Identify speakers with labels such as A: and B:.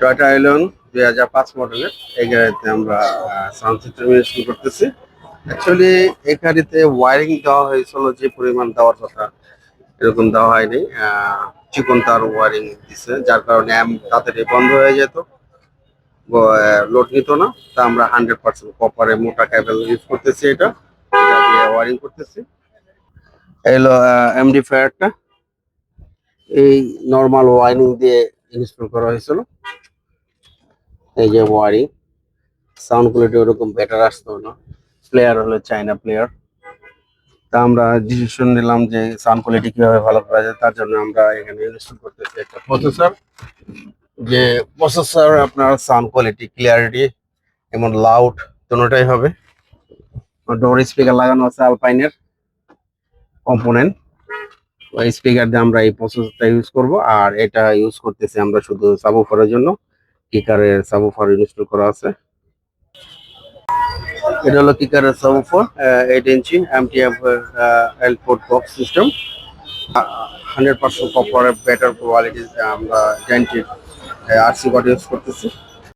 A: Toyota আইলন 2005 মডেলের এই গাড়িতে আমরা সাউন্ড সিস্টেম ইনস্টল করতেছি। অ্যাকচুয়ালি এই গাড়িতে ওয়ারিং দেওয়া হয়েছিল যে পরিমাণ দেওয়ার কথা এরকম দেওয়া হয়নি। চিকন তার ওয়ারিং দিছে, যার কারণে অ্যাম্প তাড়াতাড়ি বন্ধ হয়ে যেত, লোড নিত না। তা আমরা 100% কপারে মোটা কেবল ইউজ করতেছি, এটা দিয়ে ওয়ারিং করতেছি। এলো এমডিফায়ারটা এই নর্মাল ওয়ারিং দিয়ে ইনস্টল করা হয়েছিল। এই যে ওয়ারিং, সাউন্ড কোয়ালিটি ওরকম বেটার আসতো না। প্লেয়ার হলো চায়না প্লেয়ার। তা আমরা ডিসিশন নিলাম যে সাউন্ড কোয়ালিটি কিভাবে ভালো করা যায়, তার জন্য আমরা এখানে ইনস্টল করতেছি একটা প্রসেসর। যে প্রসেসর আপনার সাউন্ড কোয়ালিটি, ক্লিয়ারিটি এবং লাউড দুটোটাই হবে। ডোর স্পিকার লাগানো আছে আলপাইনের কম্পোনেন্ট। ওই স্পিকার দিয়ে আমরা এই প্রসেসরটা ইউজ করব। আর এটা ইউজ করতেছি আমরা শুধু সাবউফারের জন্য, কিকারের সাবউফার ইনস্টল করা আছে। এটা হলো কিকারের সাবউফার, 8 ইঞ্চি এমটিএফ এল4 box system, 100% copper better quality. আমরা ডেন্টেড আরসি কর্ড ইউজ করতেছি।